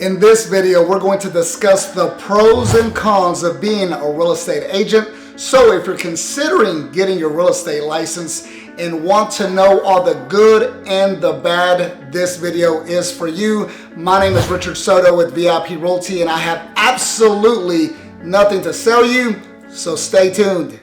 In this video, we're going to discuss the pros and cons of being a real estate agent. So if you're considering getting your real estate license and want to know all the good and the bad, this video is for you. My name is Richard Soto with VIP Realty, and I have absolutely nothing to sell you, so stay tuned.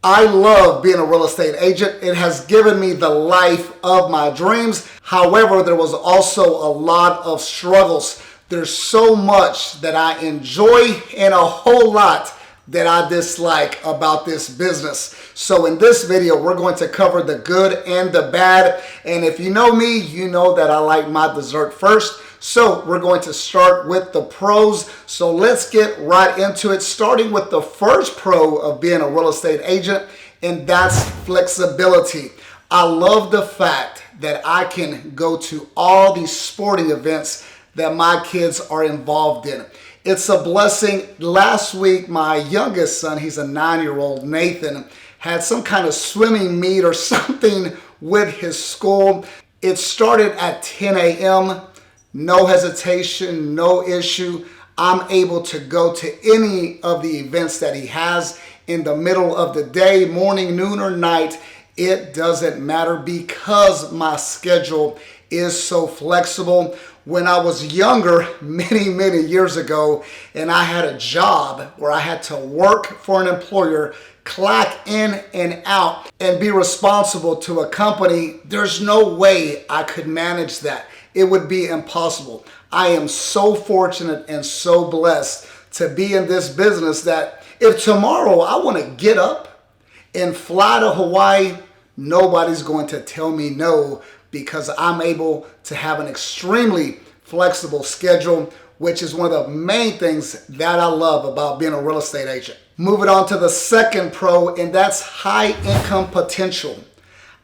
I love being a real estate agent. It has given me the life of my dreams. However, there was also a lot of struggles. There's so much that I enjoy and a whole lot that I dislike about this business. So in this video, we're going to cover the good and the bad. And if you know me, you know that I like my dessert first. So we're going to start with the pros. So let's get right into it, starting with the first pro of being a real estate agent, and that's flexibility. I love the fact that I can go to all these sporting events that my kids are involved in. It's a blessing. Last week, my youngest son, he's a 9-year-old, Nathan, had some kind of swimming meet or something with his school. It started at 10 a.m., no hesitation, no issue. I'm able to go to any of the events that he has in the middle of the day, morning, noon, or night. It doesn't matter because my schedule is so flexible. When I was younger, many years ago, and I had a job where I had to work for an employer, clock in and out, and be responsible to a company, there's no way I could manage that. It would be impossible. I am so fortunate and so blessed to be in this business that if tomorrow I want to get up and fly to Hawaii, nobody's going to tell me no, because I'm able to have an extremely flexible schedule, which is one of the main things that I love about being a real estate agent. Moving on to the second pro, and that's high income potential.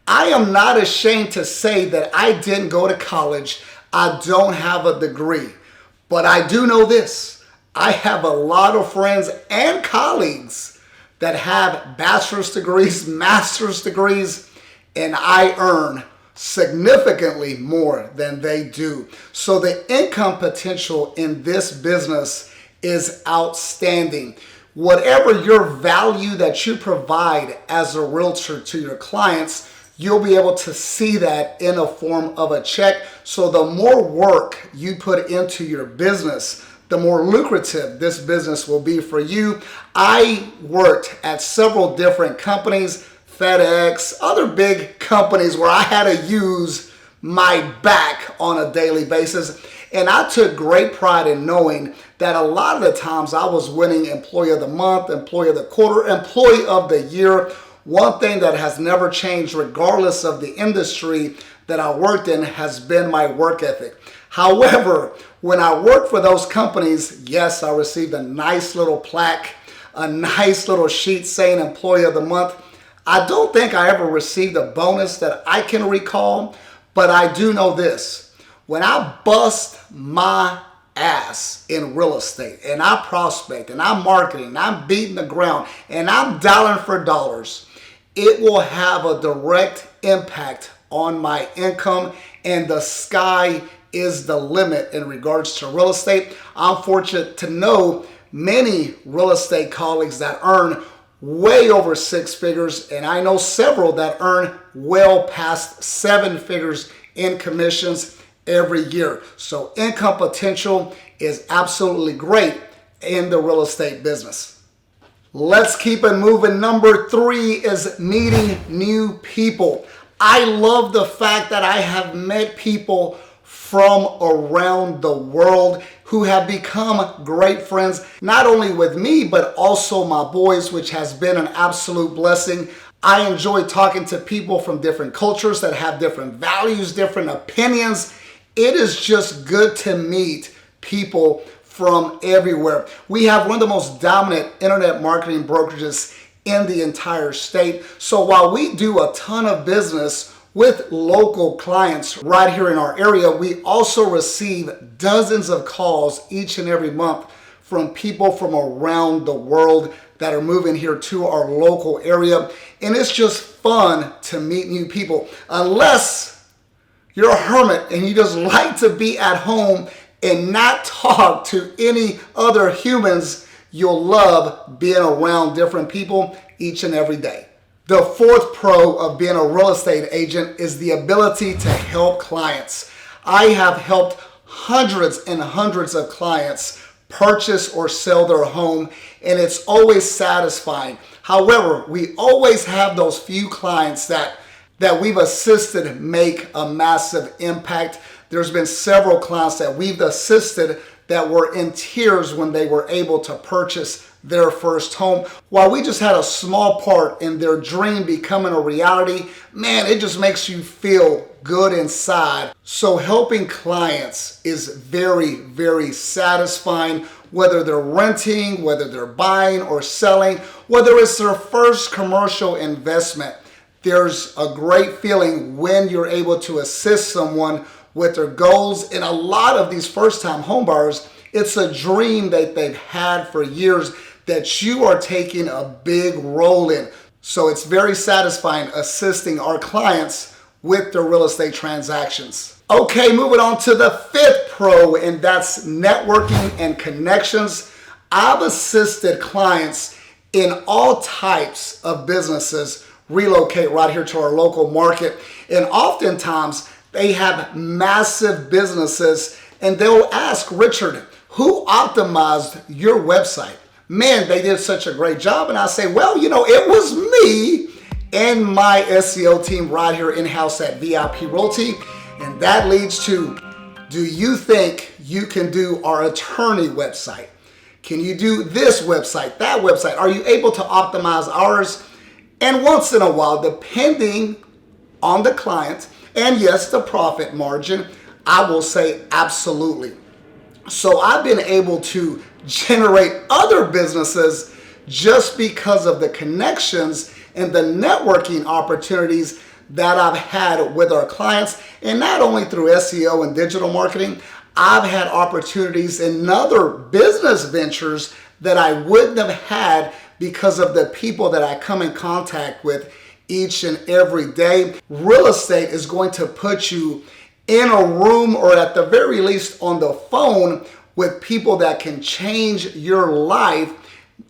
I am not ashamed to say that I didn't go to college. I don't have a degree, but I do know this. I have a lot of friends and colleagues that have bachelor's degrees, master's degrees, and I earn significantly more than they do. So the income potential in this business is outstanding. Whatever your value that you provide as a realtor to your clients, you'll be able to see that in a form of a check. So the more work you put into your business, the more lucrative this business will be for you. I worked at several different companies, FedEx, other big companies where I had to use my back on a daily basis. And I took great pride in knowing that a lot of the times I was winning Employee of the Month, Employee of the Quarter, Employee of the Year. One thing that has never changed regardless of the industry that I worked in has been my work ethic. However, when I worked for those companies, yes, I received a nice little plaque, a nice little sheet saying Employee of the Month. I don't think I ever received a bonus that I can recall, but I do know this. When I bust my ass in real estate and I prospect and I'm marketing and I'm beating the ground and I'm dialing for dollars, it will have a direct impact on my income, and the sky is the limit in regards to real estate. I'm fortunate to know many real estate colleagues that earn way over 6 figures, and I know several that earn well past 7 figures in commissions every year. So income potential is absolutely great in the real estate business. Let's keep it moving. Number 3 is meeting new people. I love the fact that I have met people from around the world who have become great friends, not only with me, but also my boys, which has been an absolute blessing. I enjoy talking to people from different cultures that have different values, different opinions. It is just good to meet people from everywhere. We have one of the most dominant internet marketing brokerages in the entire state. So while we do a ton of business with local clients right here in our area, we also receive dozens of calls each and every month from people from around the world that are moving here to our local area. And it's just fun to meet new people. Unless you're a hermit and you just like to be at home and not talk to any other humans, you'll love being around different people each and every day. The fourth pro of being a real estate agent is the ability to help clients. I have helped hundreds and hundreds of clients purchase or sell their home, and it's always satisfying. However, we always have those few clients that we've assisted make a massive impact. There's been several clients that we've assisted that were in tears when they were able to purchase their first home. While we just had a small part in their dream becoming a reality, man, it just makes you feel good inside. So helping clients is very, very satisfying, whether they're renting, whether they're buying or selling, whether it's their first commercial investment. There's a great feeling when you're able to assist someone with their goals. And a lot of these first-time homebuyers, it's a dream that they've had for years that you are taking a big role in. So it's very satisfying assisting our clients with their real estate transactions. Okay, moving on to the fifth pro, and that's networking and connections. I've assisted clients in all types of businesses relocate right here to our local market. And oftentimes they have massive businesses and they'll ask, Richard, who optimized your website? Man, they did such a great job. And I say, well, it was me and my SEO team right here in-house at VIP Realty. And that leads to, do you think you can do our attorney website? Can you do this website, that website? Are you able to optimize ours? And once in a while, depending on the client, and yes, the profit margin, I will say absolutely. So I've been able to generate other businesses just because of the connections and the networking opportunities that I've had with our clients. And not only through SEO and digital marketing, I've had opportunities in other business ventures that I wouldn't have had because of the people that I come in contact with each and every day. Real estate is going to put you in a room, or at the very least on the phone, with people that can change your life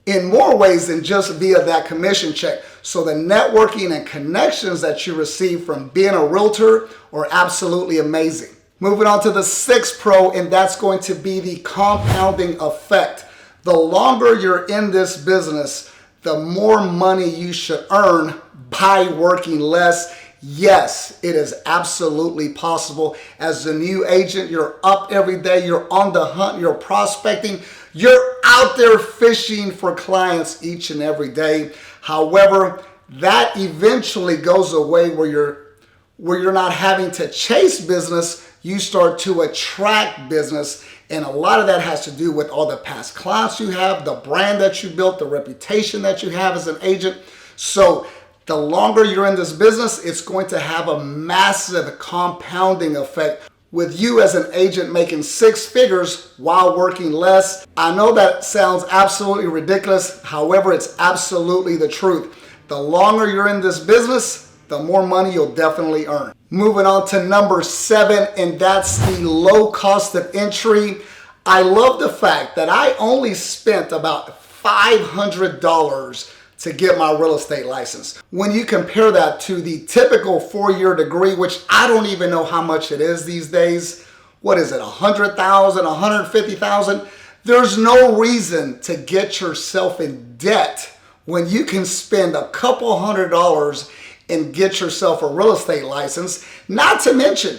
in more ways than just via that commission check. So the networking and connections that you receive from being a realtor are absolutely amazing. Moving on to the sixth pro, and that's going to be the compounding effect. The longer you're in this business, the more money you should earn by working less. Yes, it is absolutely possible. As a new agent, you're up every day, you're on the hunt, you're prospecting, you're out there fishing for clients each and every day. However, that eventually goes away where you're not having to chase business, you start to attract business. And a lot of that has to do with all the past clients you have, the brand that you built, the reputation that you have as an agent. So the longer you're in this business, it's going to have a massive compounding effect with you as an agent making six figures while working less. I know that sounds absolutely ridiculous. However, it's absolutely the truth. The longer you're in this business, the more money you'll definitely earn. Moving on to number 7, and that's the low cost of entry. I love the fact that I only spent about $500 to get my real estate license. When you compare that to the typical 4-year degree, which I don't even know how much it is these days. What is it, $100,000, $150,000? There's no reason to get yourself in debt when you can spend a couple $100 and get yourself a real estate license. Not to mention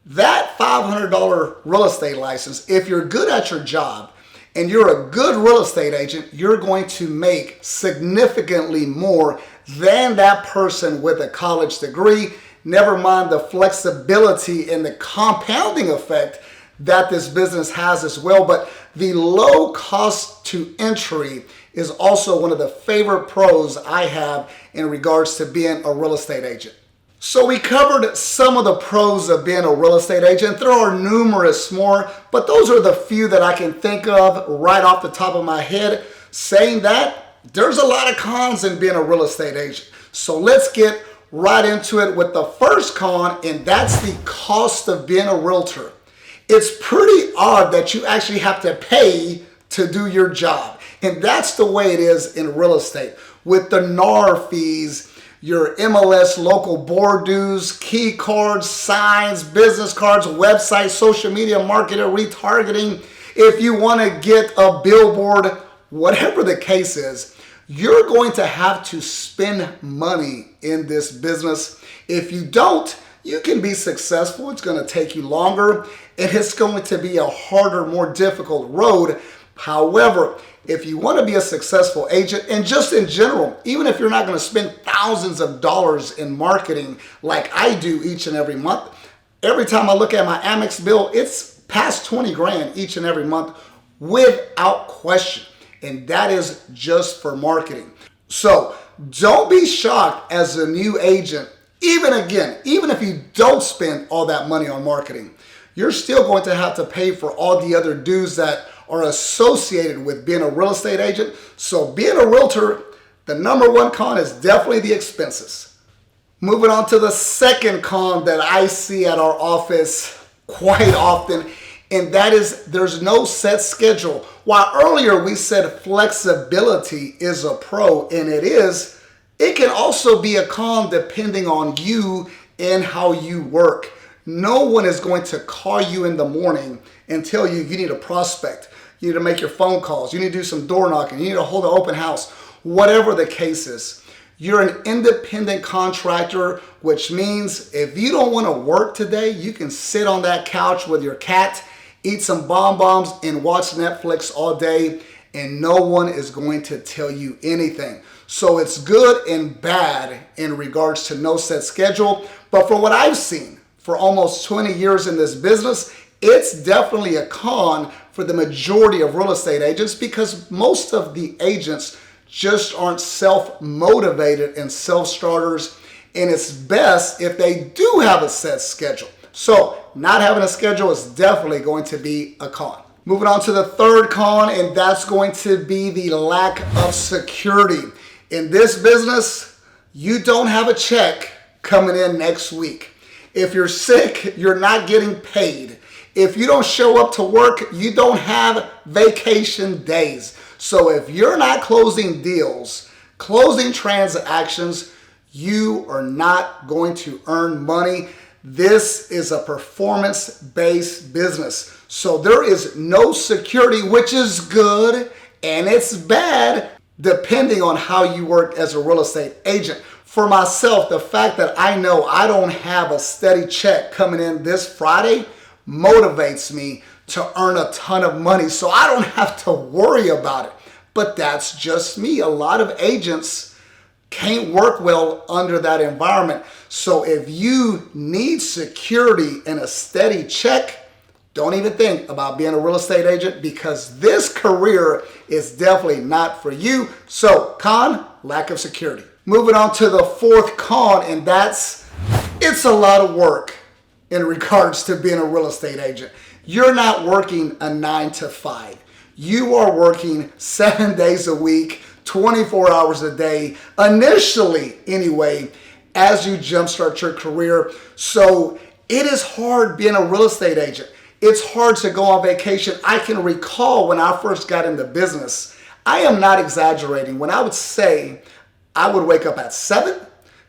that $500 real estate license, if you're good at your job and you're a good real estate agent, you're going to make significantly more than that person with a college degree. Never mind the flexibility and the compounding effect that this business has as well. But the low cost to entry is also one of the favorite pros I have in regards to being a real estate agent. So we covered some of the pros of being a real estate agent. There are numerous more, but those are the few that I can think of right off the top of my head. Saying that, there's a lot of cons in being a real estate agent. So let's get right into it with the first con, and that's the cost of being a realtor. It's pretty odd that you actually have to pay to do your job. And that's the way it is in real estate. With the NAR fees, your MLS local board dues, key cards, signs, business cards, website, social media marketing, retargeting. If you want to get a billboard, whatever the case is, you're going to have to spend money in this business. If you don't, you can be successful. It's going to take you longer, and it's going to be a harder, more difficult road. However, if you want to be a successful agent, and just in general, even if you're not going to spend thousands of dollars in marketing like I do each and every month, every time I look at my Amex bill, it's past 20 grand each and every month without question. And that is just for marketing. So don't be shocked as a new agent. Even if you don't spend all that money on marketing, you're still going to have to pay for all the other dues that are associated with being a real estate agent. So being a realtor, the number one con is definitely the expenses. Moving on to the second con that I see at our office quite often, and that is there's no set schedule. While earlier we said flexibility is a pro, and it is, it can also be a con depending on you and how you work. No one is going to call you in the morning and tell you you need a prospect. You need to make your phone calls. You need to do some door knocking. You need to hold an open house. Whatever the case is. You're an independent contractor, which means if you don't want to work today, you can sit on that couch with your cat, eat some bonbons, and watch Netflix all day, and no one is going to tell you anything. So it's good and bad in regards to no set schedule. But from what I've seen for almost 20 years in this business, it's definitely a con for the majority of real estate agents because most of the agents just aren't self-motivated and self-starters, and it's best if they do have a set schedule. So not having a schedule is definitely going to be a con. Moving on to the third con, and that's going to be the lack of security. In this business, you don't have a check coming in next week. If you're sick, you're not getting paid. If you don't show up to work, you don't have vacation days. So if you're not closing deals, closing transactions, you are not going to earn money. This is a performance-based business. So there is no security, which is good and it's bad depending on how you work as a real estate agent. For myself, the fact that I know I don't have a steady check coming in this Friday motivates me to earn a ton of money, so I don't have to worry about it. But that's just me. A lot of agents can't work well under that environment. So if you need security and a steady check, don't even think about being a real estate agent because this career is definitely not for you. So con, lack of security. Moving on to the fourth con, and that's it's a lot of work in regards to being a real estate agent. You're not working a 9 to 5. You are working 7 days a week, 24 hours a day, initially anyway, as you jumpstart your career. So it is hard being a real estate agent. It's hard to go on vacation. I can recall when I first got into business, I am not exaggerating, when I would say I would wake up at 7,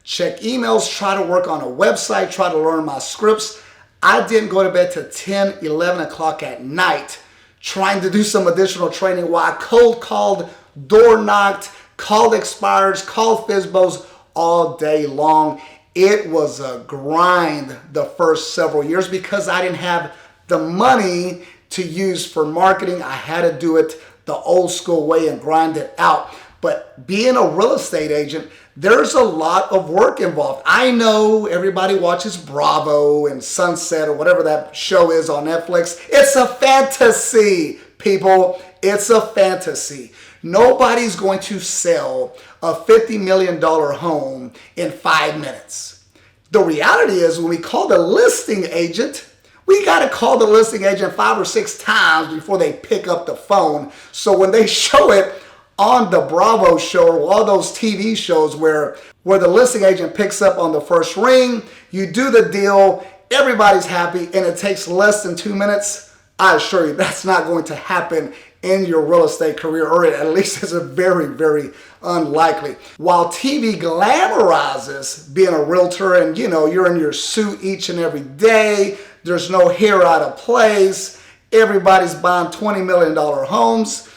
check emails, try to work on a website, try to learn my scripts. I didn't go to bed till 10, 11 o'clock at night trying to do some additional training while I cold called, door knocked, called expireds, called FSBOs all day long. It was a grind the first several years because I didn't have the money to use for marketing. I had to do it the old school way and grind it out. But being a real estate agent, there's a lot of work involved. I know everybody watches Bravo and Sunset or whatever that show is on Netflix. It's a fantasy, people. It's a fantasy. Nobody's going to sell a $50 million home in 5 minutes. The reality is when we call the listing agent, we got to call the listing agent 5 or 6 times before they pick up the phone. So when they show it on the Bravo show or all those TV shows where the listing agent picks up on the first ring, you do the deal, everybody's happy, and it takes less than 2 minutes. I assure you that's not going to happen in your real estate career, or at least it's a very, very unlikely. While TV glamorizes being a realtor and you're in your suit each and every day, there's no hair out of place, everybody's buying $20 million homes,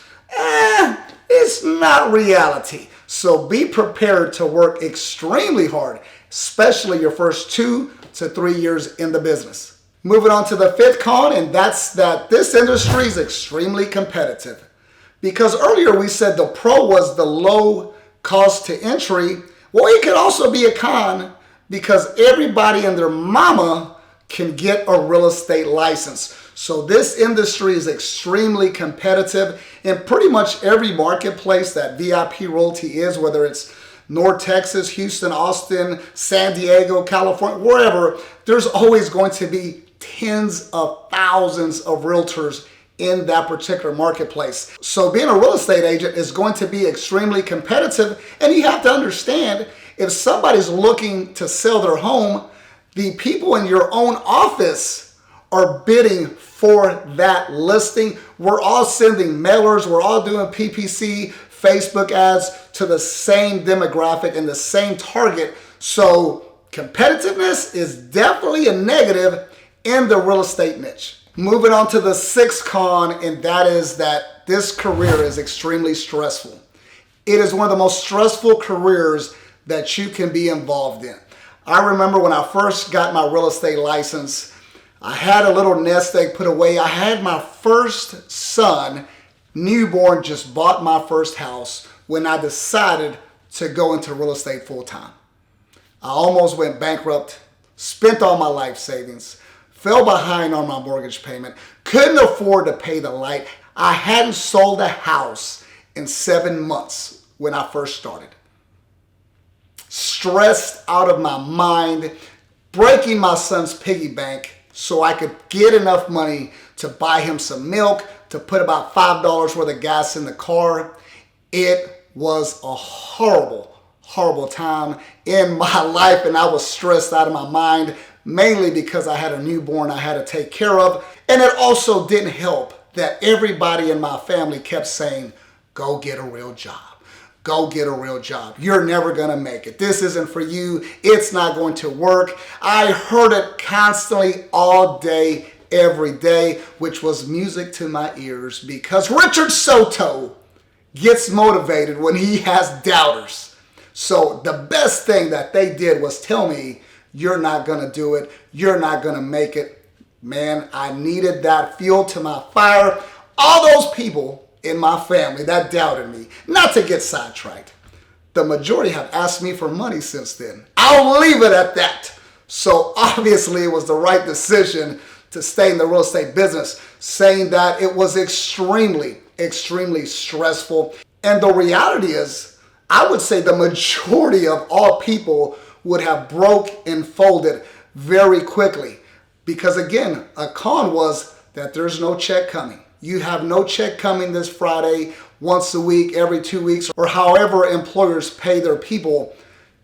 it's not reality. So be prepared to work extremely hard, especially your first 2 to 3 years in the business. Moving on to the fifth con, and that's that this industry is extremely competitive. Because earlier we said the pro was the low cost to entry. Well, it could also be a con because everybody and their mama can get a real estate license. So this industry is extremely competitive in pretty much every marketplace that VIP Realty is, whether it's North Texas, Houston, Austin, San Diego, California, wherever. There's always going to be tens of thousands of realtors in that particular marketplace. So being a real estate agent is going to be extremely competitive, and you have to understand, if somebody's looking to sell their home, the people in your own office are bidding for that listing. We're all sending mailers, we're all doing PPC, Facebook ads to the same demographic and the same target. So competitiveness is definitely a negative in the real estate niche. Moving on to the sixth con, and that is that this career is extremely stressful. It is one of the most stressful careers that you can be involved in. I remember when I first got my real estate license, I had a little nest egg put away. I had my first son, newborn, just bought my first house when I decided to go into real estate full time. I almost went bankrupt, spent all my life savings, fell behind on my mortgage payment, couldn't afford to pay the light. I hadn't sold a house in 7 months when I first started. Stressed out of my mind, breaking my son's piggy bank so I could get enough money to buy him some milk, to put about $5 worth of gas in the car. It was a horrible, horrible time in my life, and I was stressed out of my mind, mainly because I had a newborn I had to take care of. And it also didn't help that everybody in my family kept saying, go get a real job. Go get a real job. You're never going to make it. This isn't for you. It's not going to work. I heard it constantly all day, every day, which was music to my ears, because Richard Soto gets motivated when he has doubters. So the best thing that they did was tell me, you're not going to do it. You're not going to make it. Man, I needed that fuel to my fire. All those people in my family that doubted me, not to get sidetracked, the majority have asked me for money since then. I'll leave it at that. So obviously it was the right decision to stay in the real estate business, saying that it was extremely, extremely stressful. And the reality is, I would say the majority of all people would have broke and folded very quickly. Because again, a con was that there's no check coming. You have no check coming this Friday, once a week, every 2 weeks, or however employers pay their people.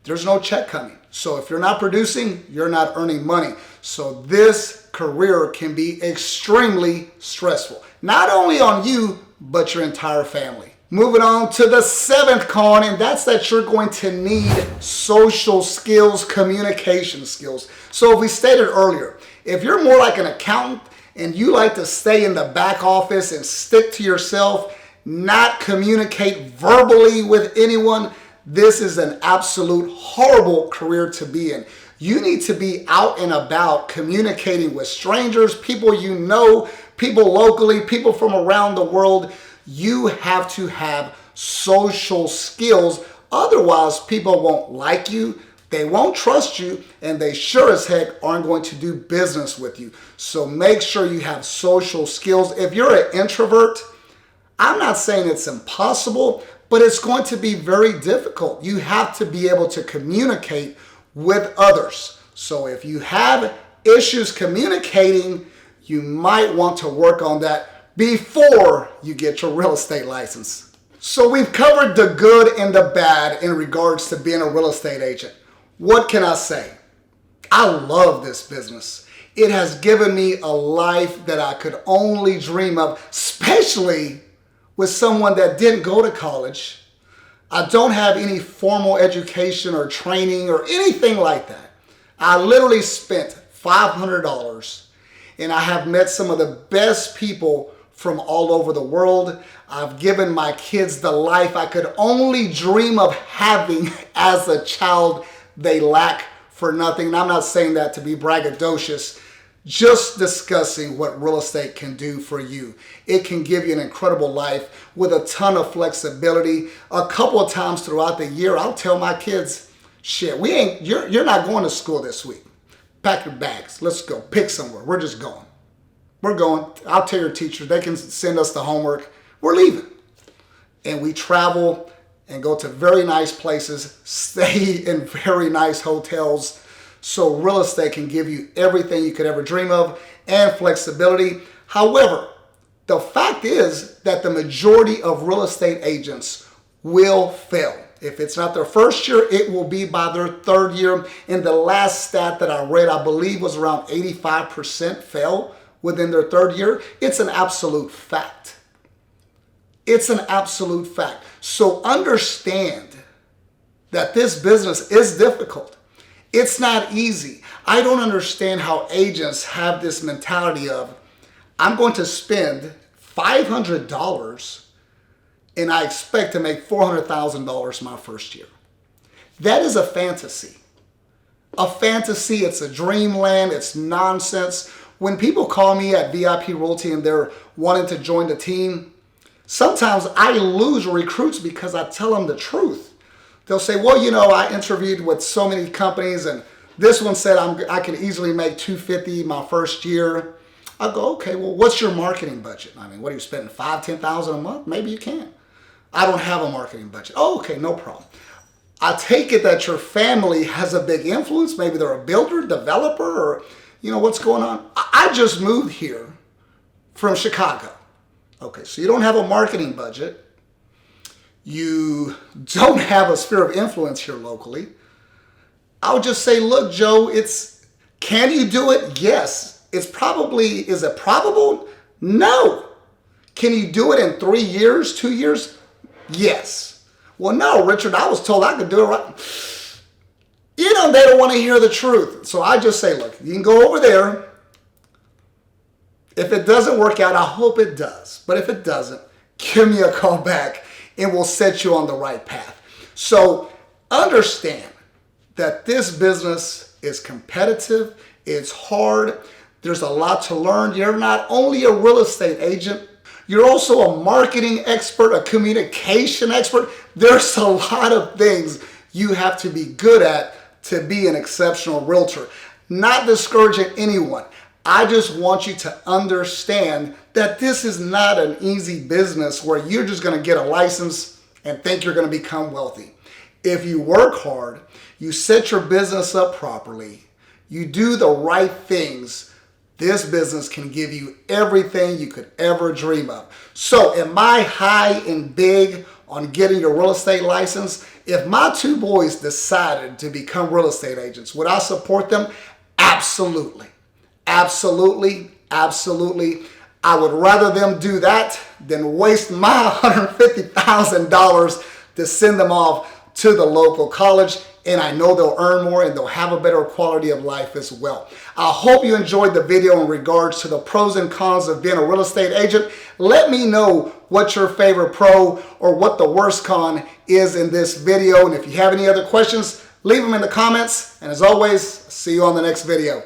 There's no check coming. So if you're not producing, you're not earning money. So this career can be extremely stressful, not only on you, but your entire family. Moving on to the seventh con, and that's that you're going to need social skills, communication skills. So if we stated earlier, if you're more like an accountant and you like to stay in the back office and stick to yourself, not communicate verbally with anyone, this is an absolute horrible career to be in. You need to be out and about communicating with strangers, people you know, people locally, people from around the world. You have to have social skills. Otherwise, people won't like you, they won't trust you, and they sure as heck aren't going to do business with you. So make sure you have social skills. If you're an introvert, I'm not saying it's impossible, but it's going to be very difficult. You have to be able to communicate with others. So if you have issues communicating, you might want to work on that before you get your real estate license. So we've covered the good and the bad in regards to being a real estate agent. What can I say? I love this business. It has given me a life that I could only dream of, especially with someone that didn't go to college. I don't have any formal education or training or anything like that. I literally spent $500 and I have met some of the best people from all over the world. I've given my kids the life I could only dream of having as a child. They lack for nothing. And I'm not saying that to be braggadocious, just discussing what real estate can do for you. It can give you an incredible life with a ton of flexibility. A couple of times throughout the year, I'll tell my kids, shit, you're not going to school this week. Pack your bags. Let's go. Pick somewhere. We're just going. We're going. I'll tell your teacher. They can send us the homework. We're leaving. And we travel and go to very nice places, stay in very nice hotels. So real estate can give you everything you could ever dream of and flexibility. However, the fact is that the majority of real estate agents will fail. If it's not their first year, it will be by their third year. And the last stat that I read, I believe, was around 85% fail within their third year. It's an absolute fact. It's an absolute fact. So understand that this business is difficult. It's not easy. I don't understand how agents have this mentality of, I'm going to spend $500 and I expect to make $400,000 my first year. That is a fantasy. A fantasy, it's a dreamland, it's nonsense. When people call me at VIP Realty and they're wanting to join the team, sometimes I lose recruits because I tell them the truth. They'll say, well, you know, I interviewed with so many companies and this one said I can easily make $250 my first year. I go, okay, well, what's your marketing budget? I mean, what are you spending, $5,000, $10,000 a month? Maybe you can. I don't have a marketing budget. Oh, okay, no problem. I take it that your family has a big influence. Maybe they're a builder, developer, or, you know, what's going on? I just moved here from Chicago. Okay, so you don't have a marketing budget. You don't have a sphere of influence here locally. I would just say, look, Joe, can you do it? Yes. Is it probable? No. Can you do it in 3 years, 2 years? Yes. Well, no, Richard, I was told I could do it right. You know, they don't want to hear the truth. So I just say, look, you can go over there. If it doesn't work out, I hope it does. But if it doesn't, give me a call back and we'll set you on the right path. So understand that this business is competitive. It's hard. There's a lot to learn. You're not only a real estate agent, you're also a marketing expert, a communication expert. There's a lot of things you have to be good at to be an exceptional realtor. Not discouraging anyone. I just want you to understand that this is not an easy business where you're just going to get a license and think you're going to become wealthy. If you work hard, you set your business up properly, you do the right things, this business can give you everything you could ever dream of. So am I high and big on getting your real estate license? If my two boys decided to become real estate agents, would I support them? Absolutely. Absolutely. Absolutely. I would rather them do that than waste my $150,000 to send them off to the local college. And I know they'll earn more and they'll have a better quality of life as well. I hope you enjoyed the video in regards to the pros and cons of being a real estate agent. Let me know what your favorite pro or what the worst con is in this video. And if you have any other questions, leave them in the comments. And as always, see you on the next video.